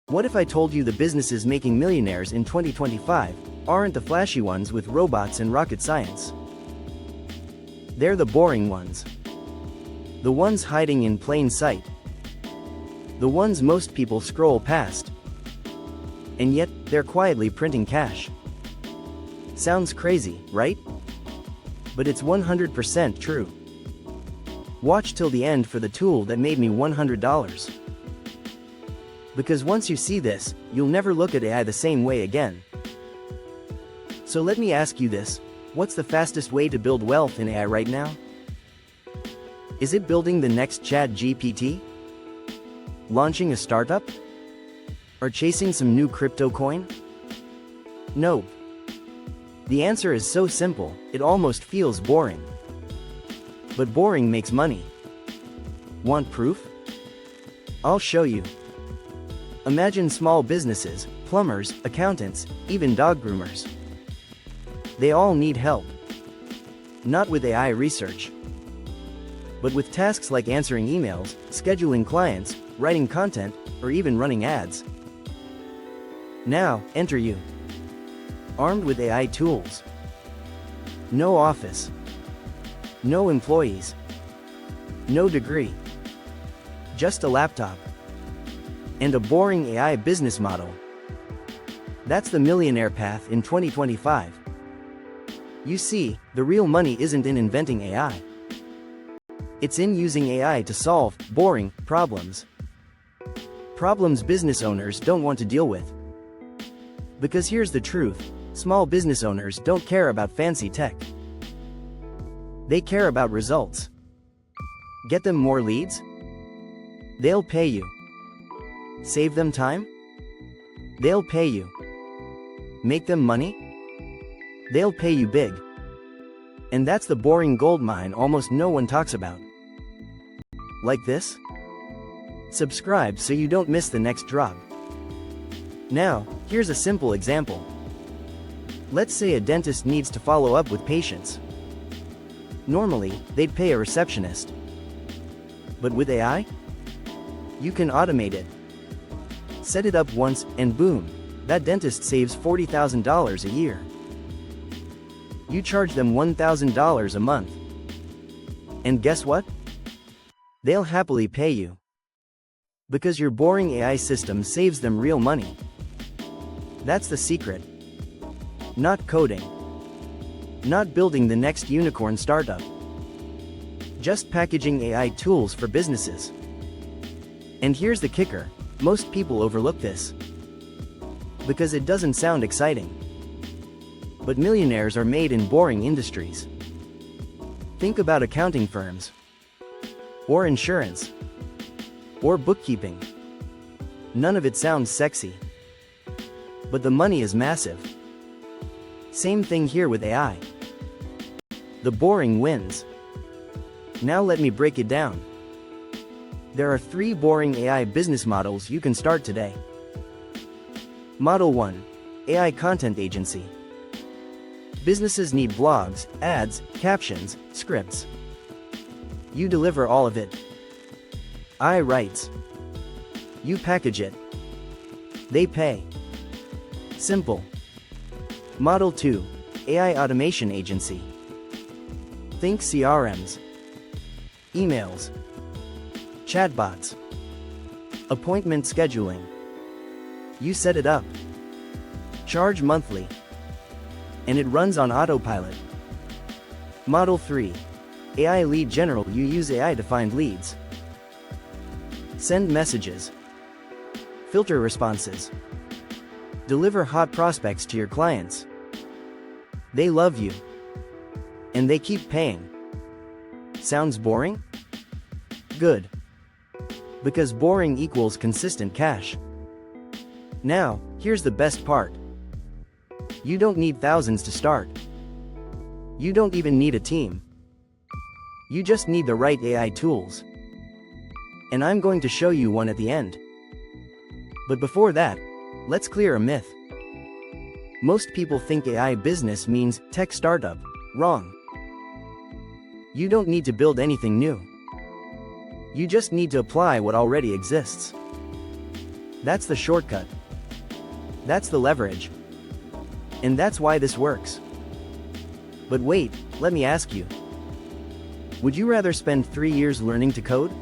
What if I told you the businesses making millionaires in 2025 aren't the flashy ones with robots and rocket science? They're the boring ones. The ones hiding in plain sight. The ones most people scroll past. And yet, they're quietly printing cash. Sounds crazy, right? But it's 100% true. Watch till the end for the tool that made me $100. Because once you see this, you'll never look at AI the same way again. So let me ask you this, what's the fastest way to build wealth in AI right now? Is it building the next ChatGPT? Launching a startup? Or chasing some new crypto coin? Nope. The answer is so simple, it almost feels boring. But boring makes money. Want proof? I'll show you. Imagine small businesses, plumbers, accountants, even dog groomers. They all need help. Not with AI research, but with tasks like answering emails, scheduling clients, writing content, or even running ads. Now, enter you. Armed with AI tools. No office. No employees. No degree. Just a laptop. And a boring AI business model. That's the millionaire path in 2025. You see, the real money isn't in inventing AI. It's in using AI to solve boring problems. Problems business owners don't want to deal with. Because here's the truth, small business owners don't care about fancy tech. They care about results. Get them more leads? They'll pay you. Save them time? They'll pay you. Make them money? They'll pay you big. And that's the boring goldmine almost no one talks about. Like this? Subscribe so you don't miss the next drop. Now, here's a simple example. Let's say a dentist needs to follow up with patients. Normally, they'd pay a receptionist. But with AI? You can automate it. Set it up once, and boom, that dentist saves $40,000 a year. You charge them $1,000 a month. And guess what? They'll happily pay you. Because your boring AI system saves them real money. That's the secret. Not coding. Not building the next unicorn startup. Just packaging AI tools for businesses. And here's the kicker, most people overlook this. Because it doesn't sound exciting. But millionaires are made in boring industries. Think about accounting firms. Or insurance. Or bookkeeping. None of it sounds sexy. But the money is massive. Same thing here with AI. The boring wins. Now let me break it down. There are 3 boring AI business models you can start today. Model 1. AI Content Agency. Businesses need blogs, ads, captions, scripts. You deliver all of it. AI writes. You package it. They pay. Simple. Model 2. AI Automation Agency. Think CRMs. Emails. Chatbots. Appointment scheduling. You set it up. Charge monthly. And it runs on autopilot. Model 3. AI Lead General. You use AI to find leads. Send messages. Filter responses. Deliver hot prospects to your clients. They love you. And they keep paying. Sounds boring? Good. Because boring equals consistent cash. Now, here's the best part. You don't need thousands to start. You don't even need a team. You just need the right AI tools. And I'm going to show you one at the end. But before that, let's clear a myth. Most people think AI business means tech startup. Wrong. You don't need to build anything new. You just need to apply what already exists. That's the shortcut. That's the leverage. And that's why this works. But wait, let me ask you. Would you rather spend 3 years learning to code?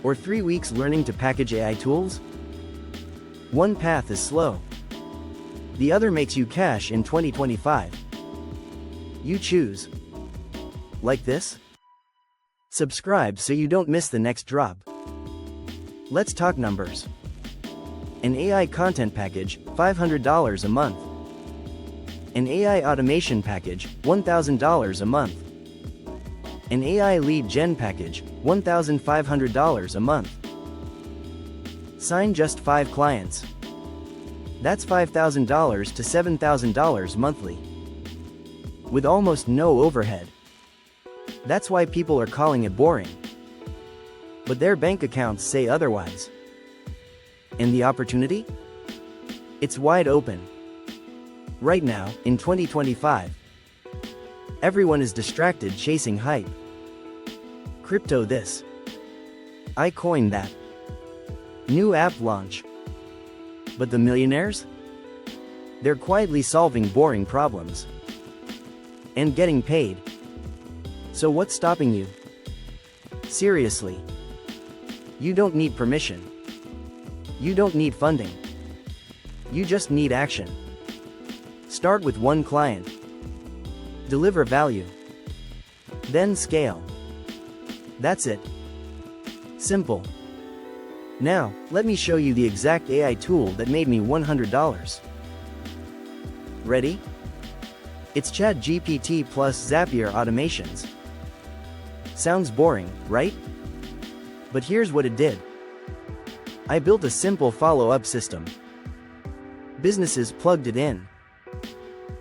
Or 3 weeks learning to package AI tools? One path is slow. The other makes you cash in 2025. You choose. Like this? Subscribe so you don't miss the next drop. Let's talk numbers. An AI content package, $500 a month. An AI automation package, $1,000 a month. An AI lead gen package, $1,500 a month. Sign just 5 clients. That's $5,000 to $7,000 monthly. With almost no overhead. That's why people are calling it boring. But their bank accounts say otherwise. And the opportunity? It's wide open. Right now, in 2025, everyone is distracted chasing hype. Crypto this. I coined that. New app launch. But the millionaires? They're quietly solving boring problems. And getting paid. So what's stopping you? Seriously. You don't need permission. You don't need funding. You just need action. Start with one client. Deliver value. Then scale. That's it. Simple. Now, let me show you the exact AI tool that made me $100. Ready? It's ChatGPT plus Zapier automations. Sounds boring, right? But here's what it did. I built a simple follow-up system. Businesses plugged it in.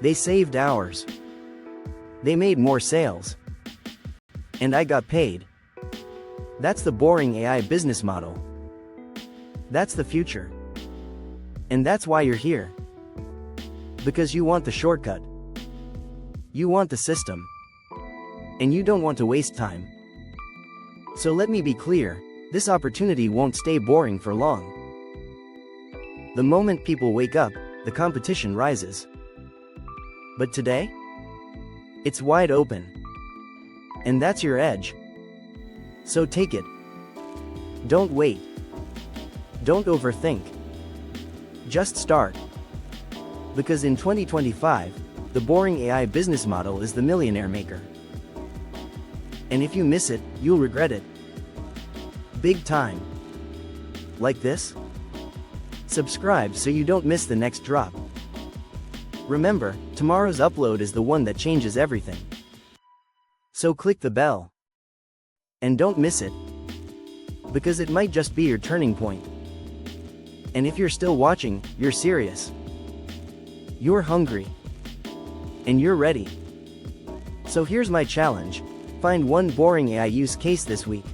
They saved hours. They made more sales. And I got paid. That's the boring AI business model. That's the future. And that's why you're here. Because you want the shortcut. You want the system. And you don't want to waste time. So let me be clear, this opportunity won't stay boring for long. The moment people wake up, the competition rises. But today? It's wide open. And that's your edge. So take it. Don't wait. Don't overthink. Just start. Because in 2025, the boring AI business model is the millionaire maker. And if you miss it, you'll regret it. Big time. Like this? Subscribe so you don't miss the next drop. Remember, tomorrow's upload is the one that changes everything. So click the bell. And don't miss it. Because it might just be your turning point. And if you're still watching, you're serious. You're hungry. And you're ready. So here's my challenge. Find one boring AI use case this week.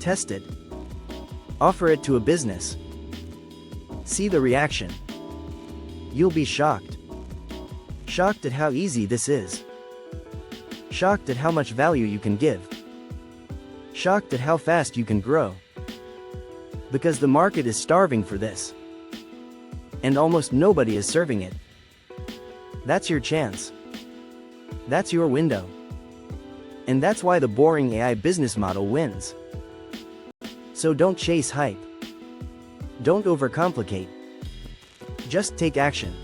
Test it. Offer it to a business. See the reaction. You'll be shocked. Shocked at how easy this is. Shocked at how much value you can give. Shocked at how fast you can grow. Because the market is starving for this. And almost nobody is serving it. That's your chance. That's your window. And that's why the boring AI business model wins. So don't chase hype. Don't overcomplicate. Just take action.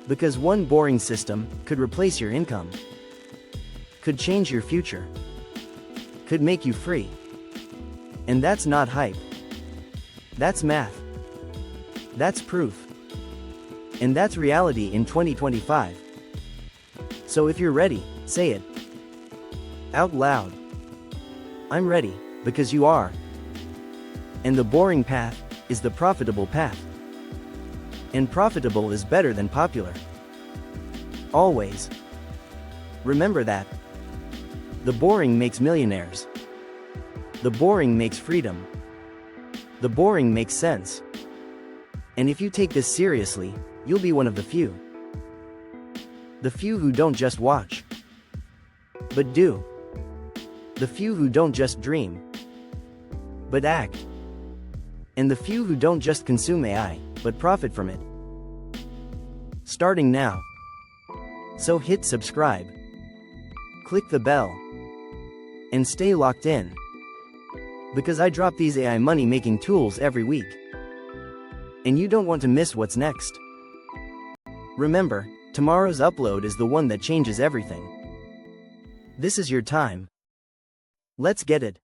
Because one boring system could replace your income. Could change your future. Could make you free. And that's not hype. That's math. That's proof. And that's reality in 2025. So if you're ready, say it. Out loud. I'm ready, because you are. And the boring path is the profitable path. And profitable is better than popular. Always. Remember that. The boring makes millionaires. The boring makes freedom. The boring makes sense. And if you take this seriously, you'll be one of the few. The few who don't just watch, but do. The few who don't just dream, but act. and the few who don't just consume AI, but profit from it. Starting now. So hit subscribe, click the bell, and stay locked in. Because I drop these AI money-making tools every week. And you don't want to miss what's next. Remember, tomorrow's upload is the one that changes everything. This is your time. Let's get it.